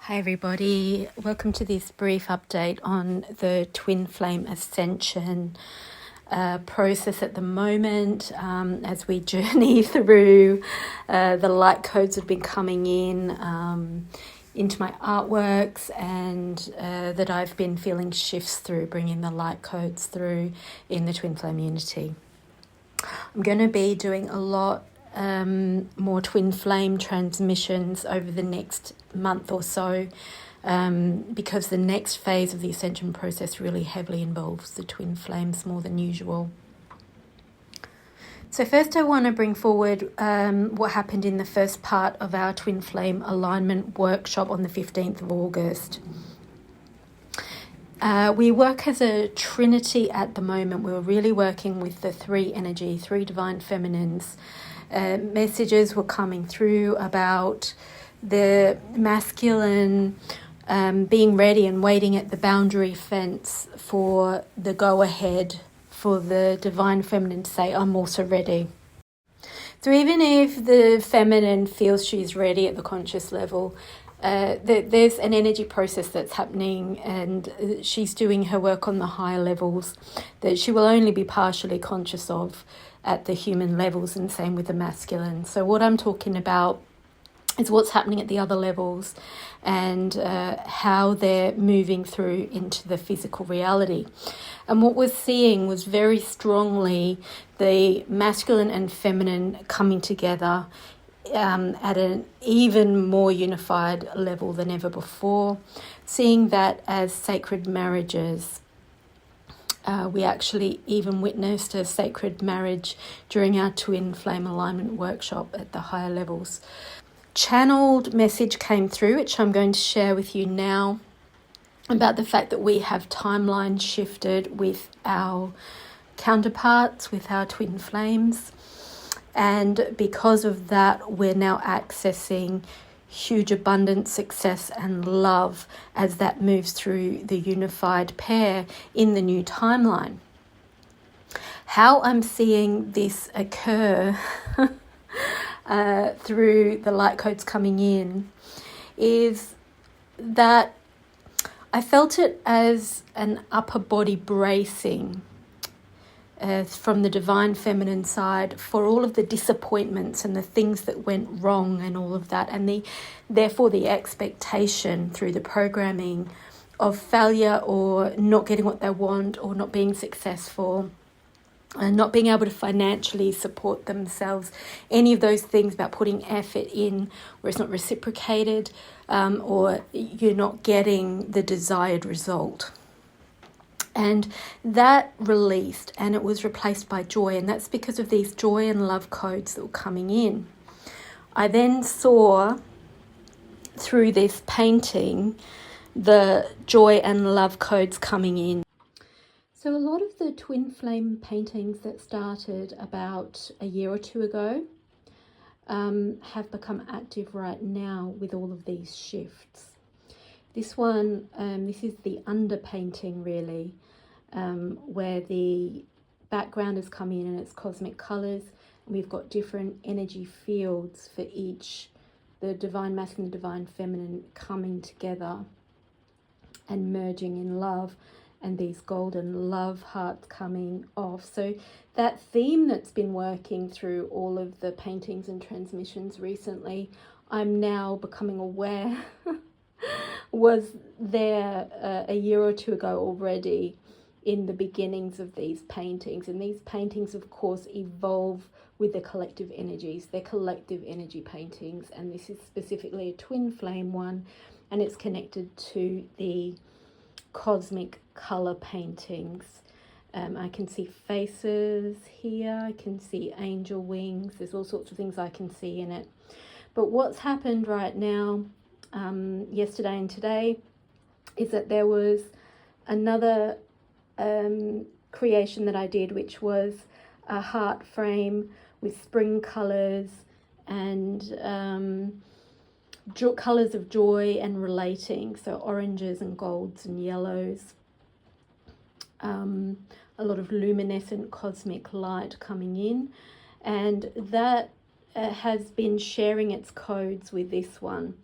Hi everybody, welcome to this brief update on the Twinflame ascension process at the moment as we journey through the light codes that have been coming in into my artworks and that I've been feeling shifts through, bringing the light codes through in the Twinflame unity. I'm going to be doing a lot more twin flame transmissions over the next month or so because the next phase of the ascension process really heavily involves the twin flames more than usual. So first I want to bring forward what happened in the first part of our twin flame alignment workshop on the 15th of August. We work as a trinity at the moment. We're really working with the three divine feminines. Messages were coming through about the masculine being ready and waiting at the boundary fence for the go-ahead for the divine feminine to say, I'm also ready. So even if the feminine feels she's ready at the conscious level, there's an energy process that's happening and she's doing her work on the higher levels that she will only be partially conscious of at the human levels, and same with the masculine. So what I'm talking about is what's happening at the other levels and how they're moving through into the physical reality. And what we're seeing was very strongly the masculine and feminine coming together at an even more unified level than ever before, seeing that as sacred marriages. We actually even witnessed a sacred marriage during our twin flame alignment workshop at the higher levels. Channeled message came through, which I'm going to share with you now, about the fact that we have timeline shifted with our counterparts, with our twin flames. And because of that, we're now accessing huge abundance, success and love as that moves through the unified pair in the new timeline. How I'm seeing this occur through the light codes coming in is that I felt it as an upper body bracing from the divine feminine side for all of the disappointments and the things that went wrong and all of that, and therefore the expectation through the programming of failure or not getting what they want or not being successful and not being able to financially support themselves, any of those things about putting effort in where it's not reciprocated or you're not getting the desired result. And that released and it was replaced by joy. And that's because of these joy and love codes that were coming in. I then saw through this painting the joy and love codes coming in. So a lot of the twin flame paintings that started about a year or two ago have become active right now with all of these shifts. This one, this is the underpainting really, where the background has come in and it's cosmic colours. And we've got different energy fields for each, the divine masculine, the divine feminine coming together and merging in love, and these golden love hearts coming off. So that theme that's been working through all of the paintings and transmissions recently, I'm now becoming aware was there a year or two ago already in the beginnings of these paintings. And these paintings, of course, evolve with the collective energies. They're collective energy paintings, and this is specifically a twin flame one, and it's connected to the cosmic color paintings. I can see faces here, I can see angel wings, there's all sorts of things I can see in it. But what's happened right now, yesterday and today, is that there was another creation that I did, which was a heart frame with spring colors and colors of joy and relating, so oranges and golds and yellows, a lot of luminescent cosmic light coming in, and that has been sharing its codes with this one.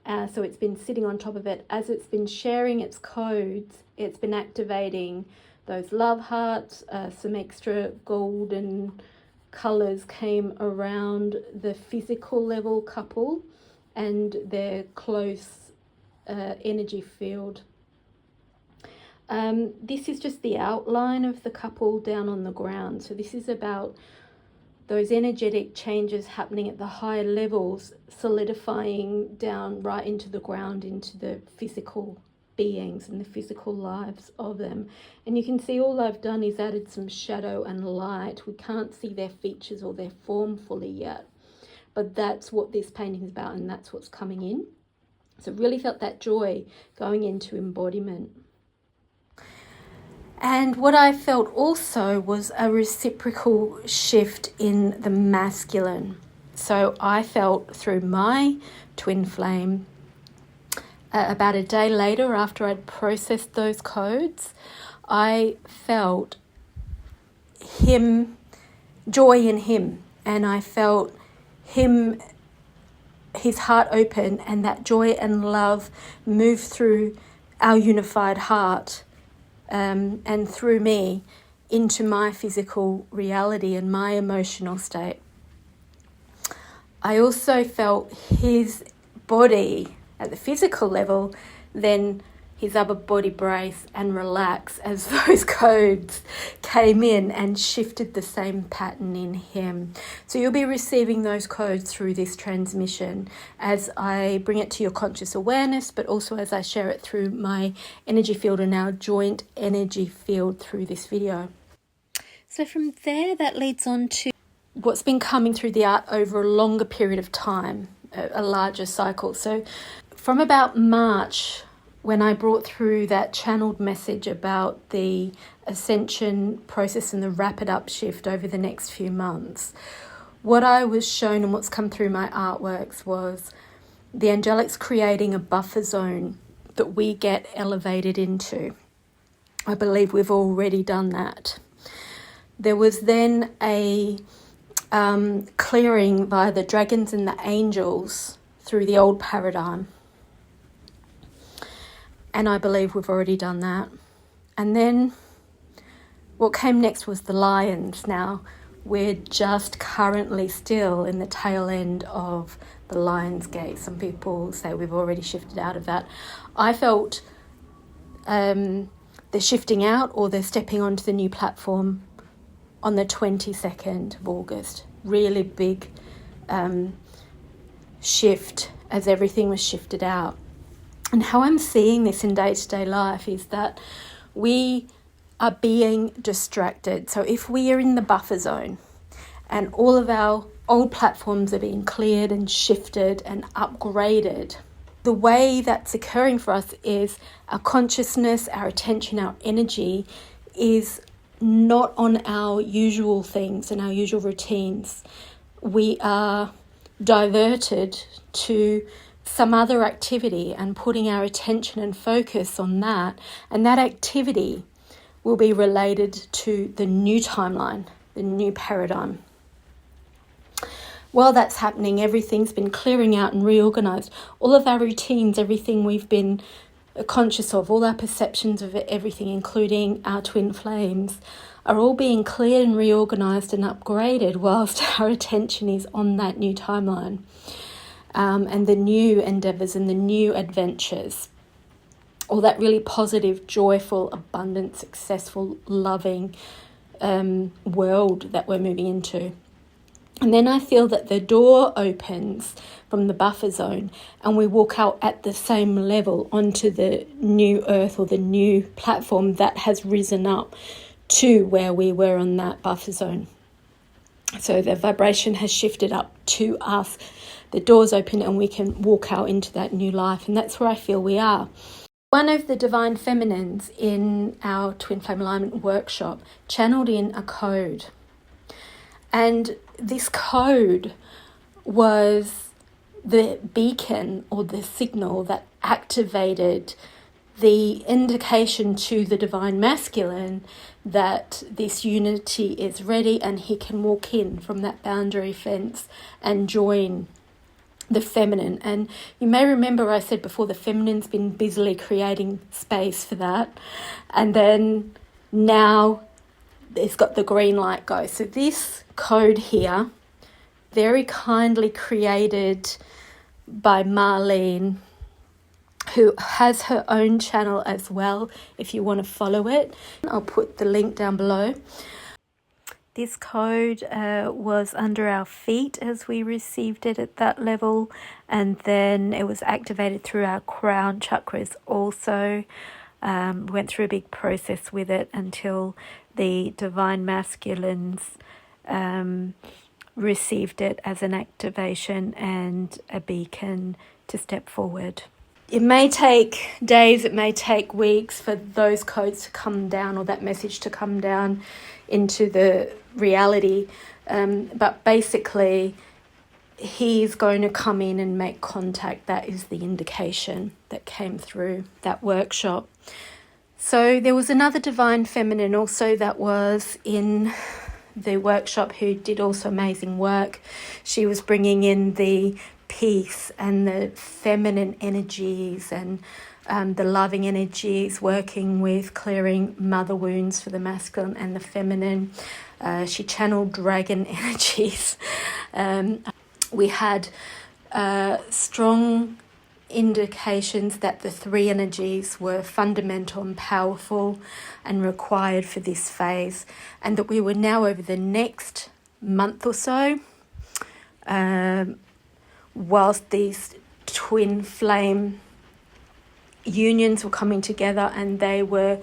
So it's been sitting on top of it. As it's been sharing its codes, it's been activating those love hearts. Some extra golden colours came around the physical level couple and their close energy field. This is just the outline of the couple down on the ground. So this is about those energetic changes happening at the higher levels, solidifying down right into the ground, into the physical beings and the physical lives of them. And you can see all I've done is added some shadow and light. We can't see their features or their form fully yet, but that's what this painting is about, and that's what's coming in. So really felt that joy going into embodiment. And what I felt also was a reciprocal shift in the masculine. So I felt through my twin flame, about a day later after I'd processed those codes, I felt him, joy in him, and I felt him, his heart open, and that joy and love move through our unified heart. And through me into my physical reality and my emotional state. I also felt his body at the physical level, then his upper body brace and relax as those codes came in and shifted the same pattern in him. So you'll be receiving those codes through this transmission as I bring it to your conscious awareness, but also as I share it through my energy field and our joint energy field through this video. So from there, that leads on to what's been coming through the art over a longer period of time, a larger cycle. So from about March, when I brought through that channeled message about the ascension process and the rapid upshift over the next few months, what I was shown and what's come through my artworks was the angelics creating a buffer zone that we get elevated into. I believe we've already done that. There was then a clearing by the dragons and the angels through the old paradigm. And I believe we've already done that. And then what came next was the lions. Now, we're just currently still in the tail end of the lion's gate. Some people say we've already shifted out of that. I felt they're shifting out, or they're stepping onto the new platform on the 22nd of August. Really big shift as everything was shifted out. And how I'm seeing this in day-to-day life is that we are being distracted. So if we are in the buffer zone and all of our old platforms are being cleared and shifted and upgraded, the way that's occurring for us is our consciousness, our attention, our energy is not on our usual things and our usual routines. We are diverted to some other activity and putting our attention and focus on that, and that activity will be related to the new timeline, the new paradigm. While that's happening, everything's been clearing out and reorganized. All of our routines, everything we've been conscious of, all our perceptions of everything, including our twin flames, are all being cleared and reorganized and upgraded whilst our attention is on that new timeline. And the new endeavors and the new adventures, all that really positive, joyful, abundant, successful, loving world that we're moving into. And then I feel that the door opens from the buffer zone and we walk out at the same level onto the new earth or the new platform that has risen up to where we were on that buffer zone. So the vibration has shifted up to us. The doors open and we can walk out into that new life. And that's where I feel we are. One of the divine feminines in our Twin Flame Alignment workshop channeled in a code. And this code was the beacon or the signal that activated the indication to the divine masculine that this unity is ready and he can walk in from that boundary fence and join the feminine. And you may remember I said before, the feminine's been busily creating space for that. And then now it's got the green light go. So this code here, very kindly created by Marlene, who has her own channel as well, if you want to follow it. I'll put the link down below. This code was under our feet as we received it at that level, and then it was activated through our crown chakras also. Went through a big process with it until the divine masculines received it as an activation and a beacon to step forward. It may take days, it may take weeks for those codes to come down, or that message to come down into the reality. But basically, he's going to come in and make contact. That is the indication that came through that workshop. So there was another divine feminine also that was in the workshop who did also amazing work. She was bringing in the peace and the feminine energies and the loving energies, working with clearing mother wounds for the masculine and the feminine. She channeled dragon energies. We had strong indications that the three energies were fundamental and powerful and required for this phase, and that we were now over the next month or so, whilst these twin flame unions were coming together, and they were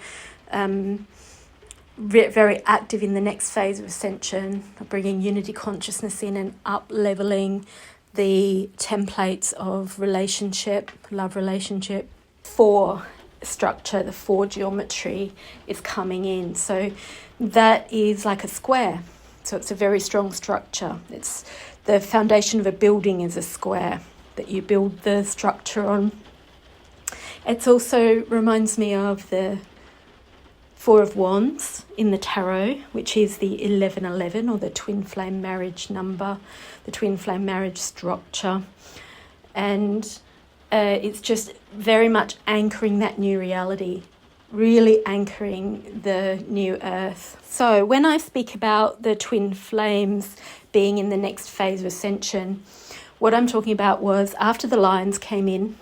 very active in the next phase of ascension, bringing unity consciousness in and up-leveling the templates of relationship, love relationship. 4 structure, the 4 geometry is coming in. So that is like a square. So it's a very strong structure. It's the foundation of a building is a square that you build the structure on. It also reminds me of the 4 of Wands in the tarot, which is the 1111, or the twin flame marriage number, the twin flame marriage structure. And it's just very much anchoring that new reality, really anchoring the new earth. So when I speak about the twin flames being in the next phase of ascension, what I'm talking about was after the lions came in,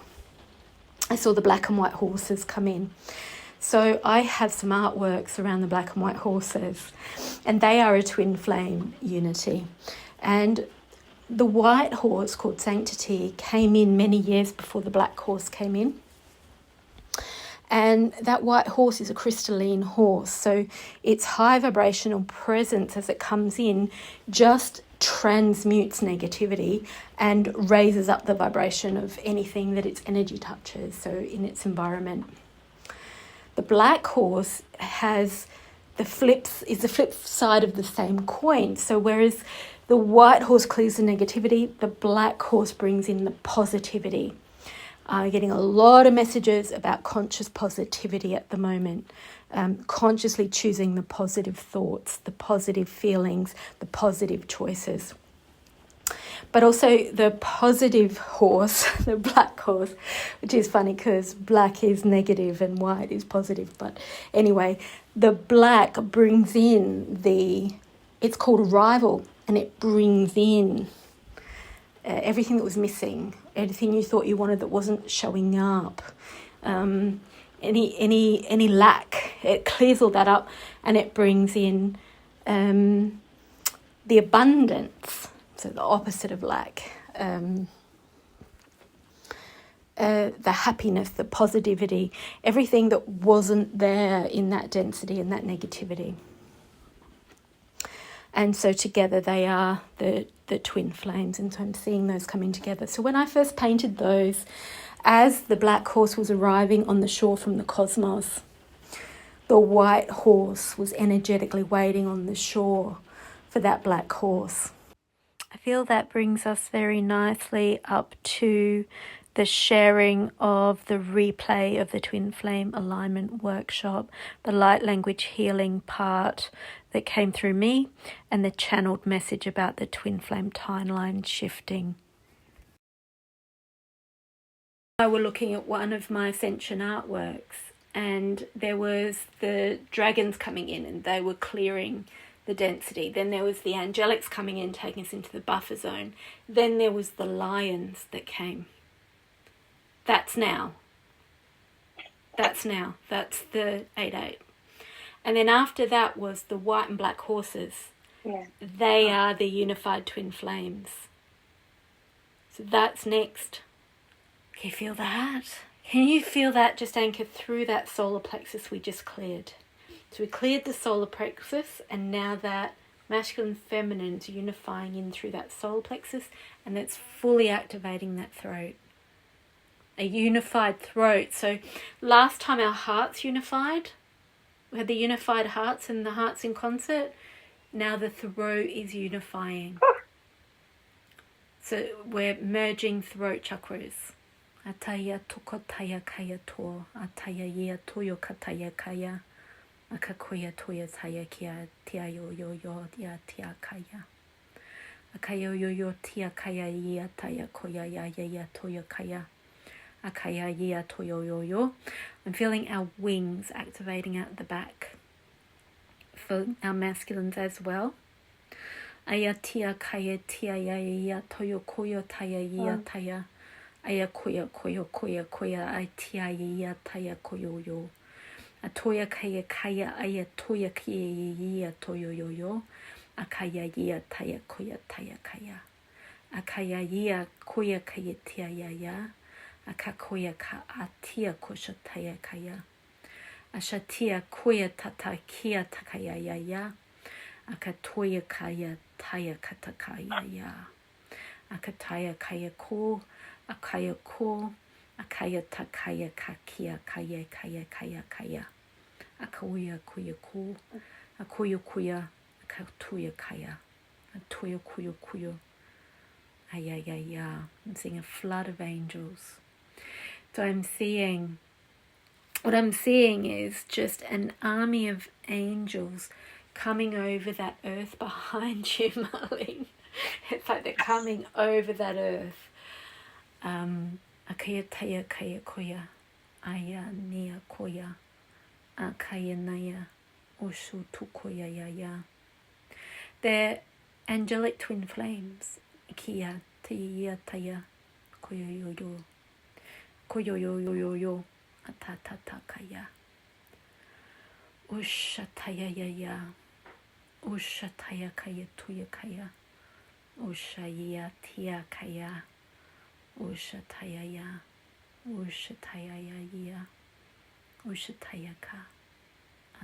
I saw the black and white horses come in. So I have some artworks around the black and white horses, and they are a twin flame unity. And the white horse, called Sanctity, came in many years before the black horse came in. And that white horse is a crystalline horse. So its high vibrational presence as it comes in just transmutes negativity and raises up the vibration of anything that its energy touches, so in its environment. The black horse is the flip side of the same coin. So whereas the white horse clears the negativity, the black horse brings in the positivity. I'm getting a lot of messages about conscious positivity at the moment, consciously choosing the positive thoughts, the positive feelings, the positive choices. But also the positive horse, the black horse, which is funny because black is negative and white is positive. But anyway, the black brings in it's called arrival, and it brings in everything that was missing, everything you thought you wanted that wasn't showing up, any lack. It clears all that up, and it brings in the abundance. So the opposite of lack, the happiness, the positivity, everything that wasn't there in that density and that negativity. And so together they are the twin flames, and so I'm seeing those coming together. So when I first painted those, as the black horse was arriving on the shore from the cosmos, the white horse was energetically waiting on the shore for that black horse. I feel that brings us very nicely up to the sharing of the replay of the Twin Flame Alignment Workshop, the light language healing part that came through me, and the channeled message about the Twin Flame timeline shifting. I were looking at one of my ascension artworks, and there was the dragons coming in and they were clearing the density. Then there was the angelics coming in, taking us into the buffer zone. Then there was the lions that came. That's now. That's now. That's the 8-8. And then after that was the white and black horses. Yeah. They are the unified twin flames. So that's next. Can you feel that? Can you feel that just anchor through that solar plexus we just cleared? So we cleared the solar plexus, and now that masculine feminine is unifying in through that solar plexus, and that's fully activating that throat. A unified throat. So last time our hearts unified, we had the unified hearts and the hearts in concert. Now the throat is unifying. So we're merging throat chakras. Ataya tokotaya kaya to, ataya yea toyo kataya kaya, akakoya toya taya kia tia yo yo yo ya tia kaya. Akaya yo yo tia kaya yea taya koya ya ya ya toyo kaya. Akaya yea toyo yo yo. I'm feeling our wings activating out the back for our masculines as well. Aya tia kaya tia ya ya toyo koyo taya ya taya. Aya koya koyo koya koya ai tia ya taya koyo yo. Atoya kaya kaya aya toya kaya ya toyo yo yo. Akaya ya taya koya taya kaya. Akaya ya koya kaya tia ya. Akakoya ka atia kosha taya kaya. Ashatia koya tata kia takaya ya. Akatoya kaya taya katakaya ya. Akataya kaya ko, akaya ko, akaya takaya kakia kaya kaya kaya kaya. Akaoya koya ko, akoya koya, akatoya kaya, atoya koyo koyo. Ayayaya. I'm seeing a flood of angels. So what I'm seeing is just an army of angels coming over that earth behind you, Marlene. It's like they're coming over that earth. Akaya taya kaya koya, aya nia koya, akaya naya, oshu tukoya ya ya. They're angelic twin flames. Kia tia taya koyo yo yo, koyo yo yo yo yo, atata kaya. Ushataya ya ya, ushataya kaya tuya kaya. Ushaya tia kaya, ushataya ya, ushataya ya ya, ushataya ka,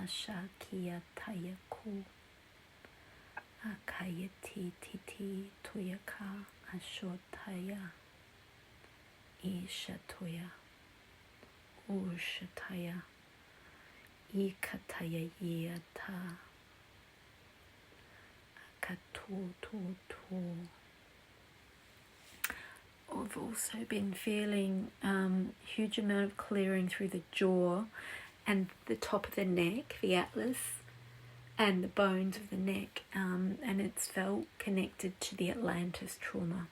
asha kia taya ku, akaya ti tuya ka, ashotaya, ishatoya, ushataya, ikataya yata. I've also been feeling huge amount of clearing through the jaw and the top of the neck, the atlas, and the bones of the neck, and it's felt connected to the Atlantis trauma.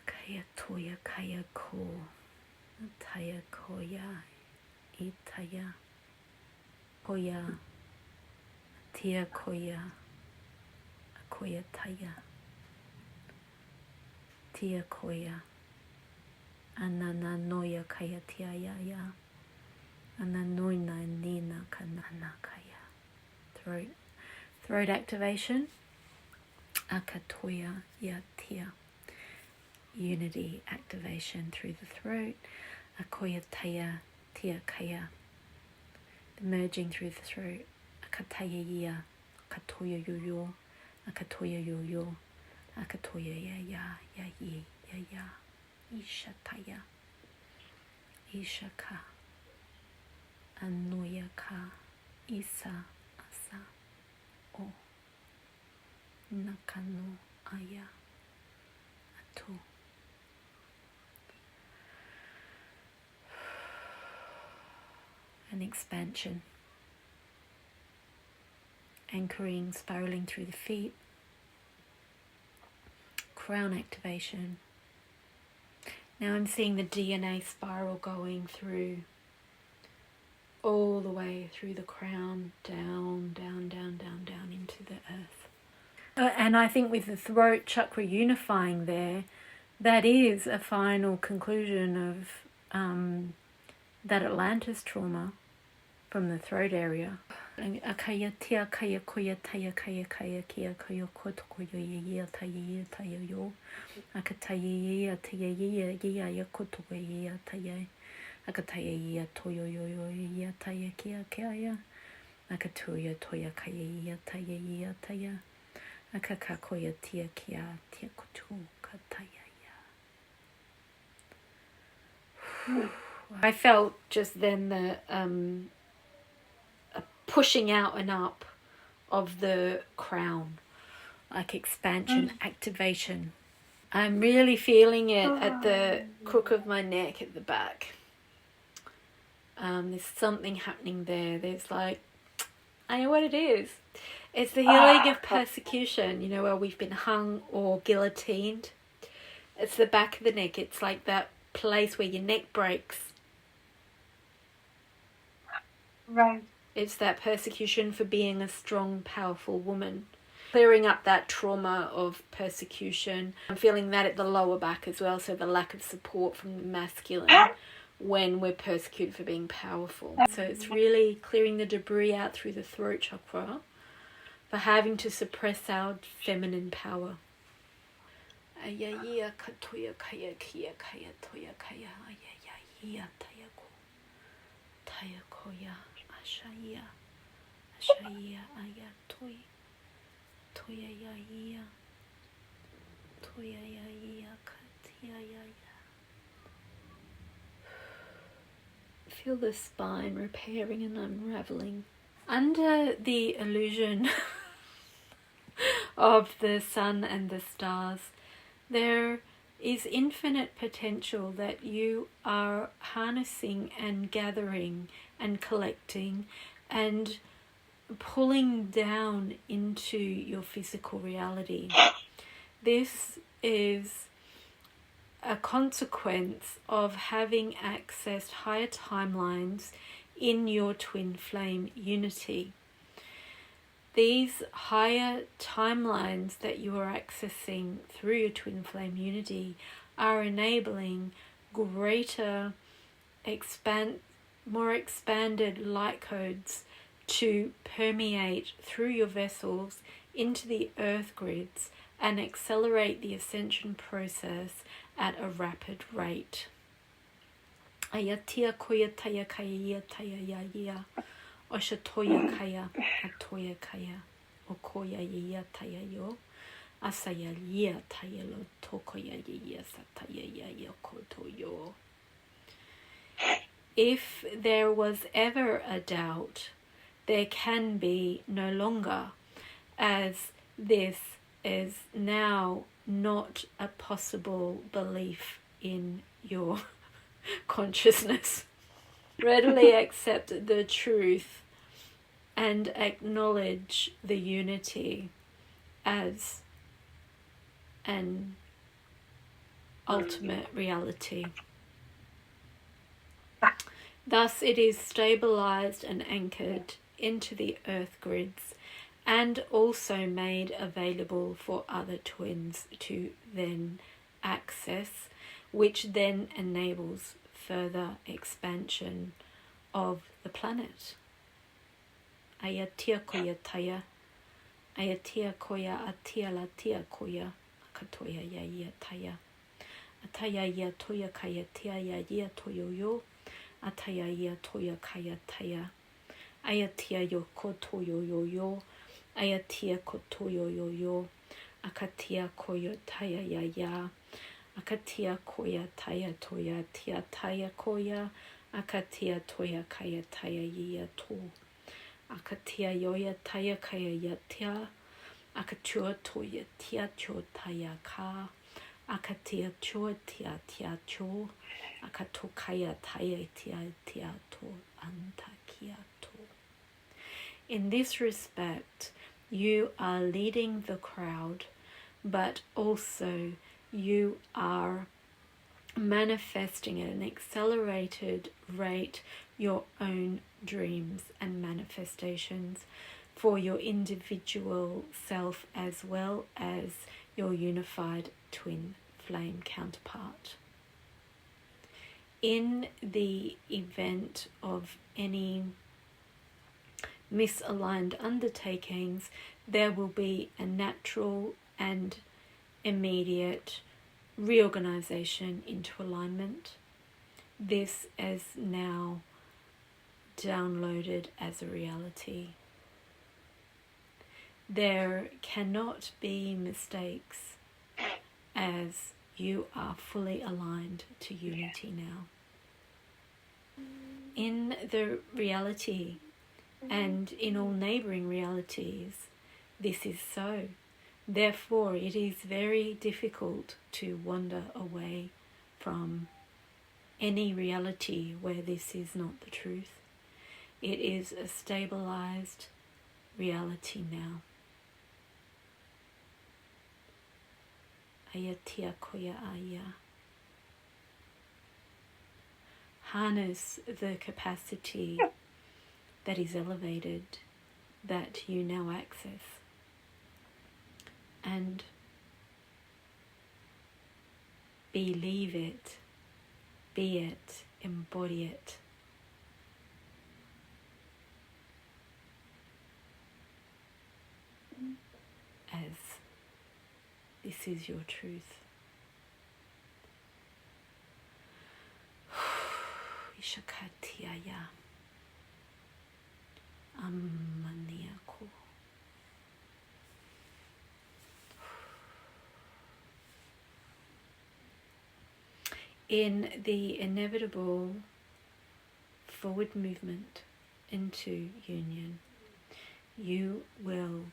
Kaya toya kaya ko, taya koya, itaya. Koya, tia koya, koya taya, tia koya, anana noya kaya tia ya ya, ananoina nina kanana kaya. Throat activation, akatoya ya tia. Unity activation through the throat, akoya taya tia kaya. Merging through the throat, akataya ya, akatoya yo yo, akatoya yo yo, akatoya ya ya, ya ye, ya ya, ishataya, ishaka, anoya ka, isa, asa, o, nakano, aya, ato. An expansion, anchoring, spiraling through the feet, crown activation. Now I'm seeing the DNA spiral going through, all the way through the crown, down, down, down, down, down into the earth. And I think with the throat chakra unifying there, that is a final conclusion of that Atlantis trauma from the throat area. Akaya tia kaya koya taya kaya kaya kia koyo koto koyo ya taya taya yo. Akataya ya taya ya ya koto ya taya. Akataya ya toyo yo ya taya kia kia ya. Akatuya toya kaya ya taya taya. Akakakoya tia kia tia koto kataya ya. I felt just then the pushing out and up of the crown, like expansion, activation. I'm really feeling it at the crook of my neck at the back. There's something happening there. There's like, I know what it is. It's the healing of persecution, you know, where we've been hung or guillotined. It's the back of the neck. It's like that place where your neck breaks. Right. It's that persecution for being a strong, powerful woman. Clearing up that trauma of persecution. I'm feeling that at the lower back as well, so the lack of support from the masculine when we're persecuted for being powerful. So it's really clearing the debris out through the throat chakra for having to suppress our feminine power. Ayaya katoya kaya kia kaya toya kaya ayaya tayako tayakoya ashaya ashaya ayatoy toya ya toya ya katia ya. Feel the spine repairing and unraveling under the illusion of the sun and the stars. There is infinite potential that you are harnessing and gathering and collecting and pulling down into your physical reality. This is a consequence of having accessed higher timelines in your twin flame unity. These higher timelines that you are accessing through your twin flame unity are enabling greater, more expanded light codes to permeate through your vessels into the earth grids and accelerate the ascension process at a rapid rate. Ayatia koya taya kaya taya ya. Osha toya kaya, atoya kaya, okoya ya taya yo, asaya ya taya lo tokoya ya sataya ya koto yo. If there was ever a doubt, there can be no longer, as this is now not a possible belief in your consciousness. Readily accept the truth and acknowledge the unity as an ultimate reality. Thus it is stabilized and anchored into the earth grids and also made available for other twins to then access, which then enables further expansion of the planet. Ayatia koya taya, ayatia koya atia la tia koya, akatoya ya taya, ataya ya toya kaya tia ya toyo yo, ataya ya toya kaya taya, ayatia yo koto yo, ayatia koto yo, akatia koyo taya ya. Akatia koya taya toya tia taya koya, akatia toya kaya taya ya to, akatia yoya taya kaya ya tia, akatua toya tia cho taya ka, akatia cho tia cho, akato kaya taya tia to anta kia to. In this respect, you are leading the crowd but also you are manifesting at an accelerated rate your own dreams and manifestations for your individual self as well as your unified twin flame counterpart. In the event of any misaligned undertakings, there will be a natural and immediate reorganization into alignment. This is now downloaded as a reality. There cannot be mistakes as you are fully aligned to unity now. In the reality and in all neighboring realities, this is so. Therefore, it is very difficult to wander away from any reality where this is not the truth. It is a stabilized reality now. Ayatia koya aya. Harness the capacity that is elevated, that you now access, and believe it, be it, embody it. As this is your truth. Ishakatiaya Ammaniako. In the inevitable forward movement into union, you will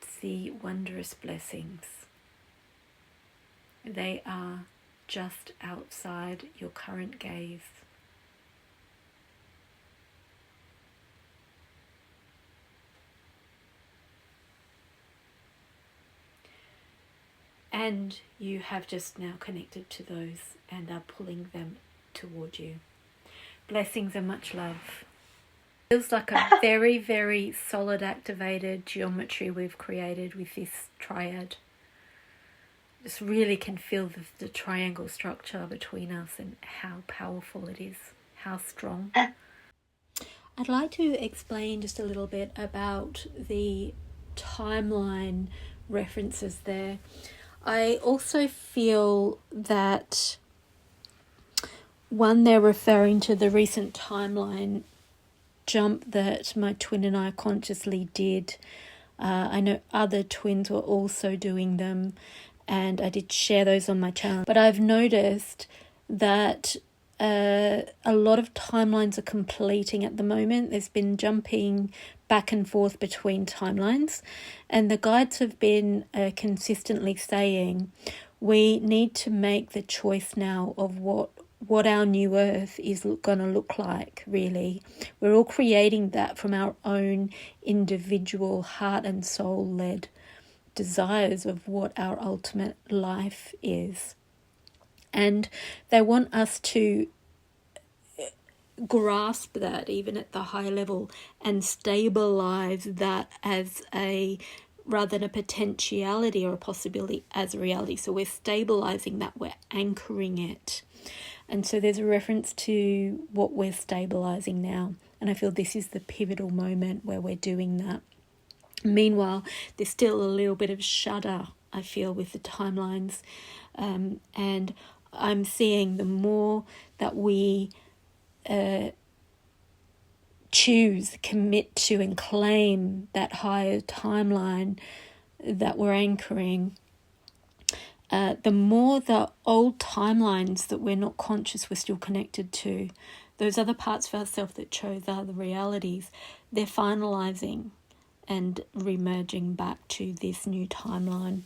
see wondrous blessings. They are just outside your current gaze. And you have just now connected to those and are pulling them toward you. Blessings and much love. Feels like a very, very solid activated geometry we've created with this triad. Just really can feel the triangle structure between us and how powerful it is, how strong. I'd like to explain just a little bit about the timeline references there. I also feel that, one, they're referring to the recent timeline jump that my twin and I consciously did. I know other twins were also doing them, and I did share those on my channel. But I've noticed that a lot of timelines are completing at the moment. There's been jumping back and forth between timelines, and the guides have been consistently saying we need to make the choice now of what our new earth is going to look like, really. We're all creating that from our own individual heart and soul led desires of what our ultimate life is. And they want us to grasp that even at the high level and stabilize that as rather than a potentiality or a possibility, as a reality. So we're stabilizing that, we're anchoring it. And so there's a reference to what we're stabilizing now. And I feel this is the pivotal moment where we're doing that. Meanwhile, there's still a little bit of shudder, I feel, with the timelines. And I'm seeing the more that we choose, commit to and claim that higher timeline that we're anchoring, the more the old timelines that we're not conscious we're still connected to, those other parts of ourselves that chose other realities, they're finalizing and remerging back to this new timeline.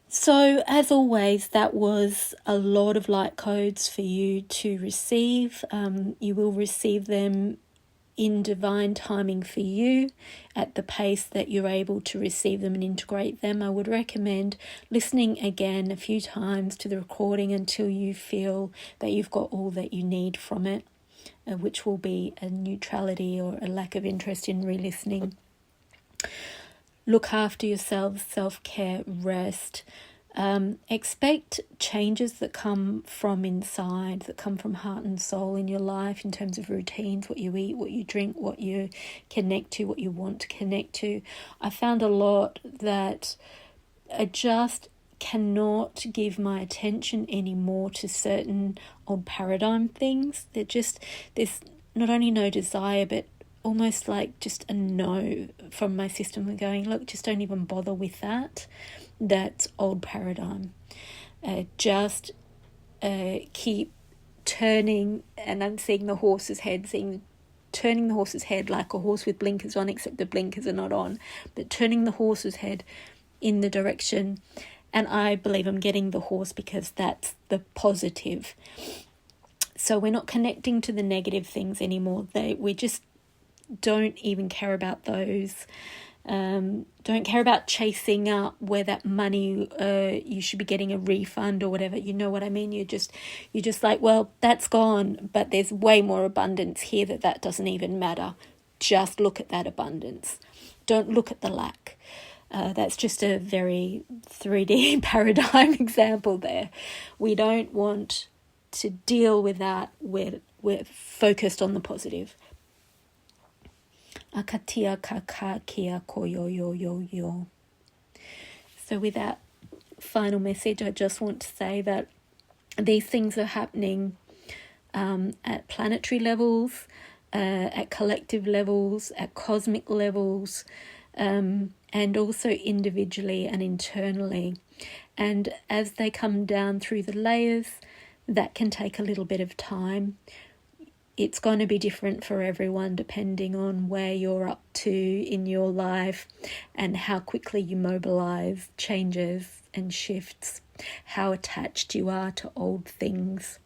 So, as always, that was a lot of light codes for you to receive. You will receive them in divine timing for you at the pace that you're able to receive them and integrate them. I would recommend listening again a few times to the recording until you feel that you've got all that you need from it, which will be a neutrality or a lack of interest in re-listening. Look after yourselves, self-care, rest. Expect changes that come from inside, that come from heart and soul in your life in terms of routines, what you eat, what you drink, what you connect to, what you want to connect to. I found a lot that I just cannot give my attention anymore to certain old paradigm things. There's not only no desire, but almost like just a no from my system. We're going, look, just don't even bother with that. That's old paradigm. Just keep turning, and I'm seeing the horse's head, turning the horse's head like a horse with blinkers on, except the blinkers are not on, but turning the horse's head in the direction, and I believe I'm getting the horse because that's the positive. So we're not connecting to the negative things anymore. We just don't even care about those. Don't care about chasing up where that money you should be getting a refund or whatever. You know what I mean? You're just like, well, that's gone, but there's way more abundance here that doesn't even matter. Just look at that abundance. Don't look at the lack. That's just a very 3D paradigm example there. We don't want to deal with that. We're focused on the positive. Akatia kaka kia koyo yo yo yo. So with that final message, I just want to say that these things are happening at planetary levels, at collective levels, at cosmic levels, and also individually and internally. And as they come down through the layers, that can take a little bit of time. It's going to be different for everyone depending on where you're up to in your life and how quickly you mobilize changes and shifts, how attached you are to old things,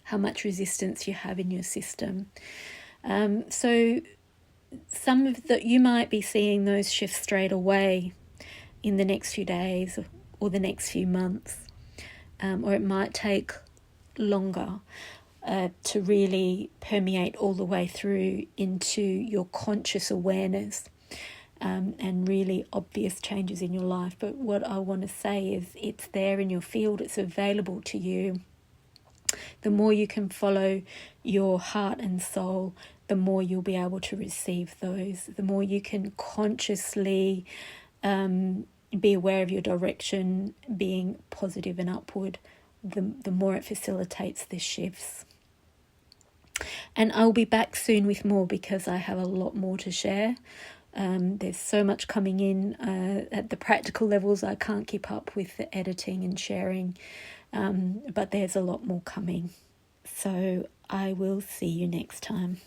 how much resistance you have in your system. So some of you might be seeing those shifts straight away in the next few days or the next few months, or it might take longer. To really permeate all the way through into your conscious awareness and really obvious changes in your life. But what I want to say is it's there in your field, it's available to you. The more you can follow your heart and soul, the more you'll be able to receive those. The more you can consciously be aware of your direction, being positive and upward, the more it facilitates the shifts. And I'll be back soon with more because I have a lot more to share. There's so much coming in at the practical levels. I can't keep up with the editing and sharing, but there's a lot more coming. So I will see you next time.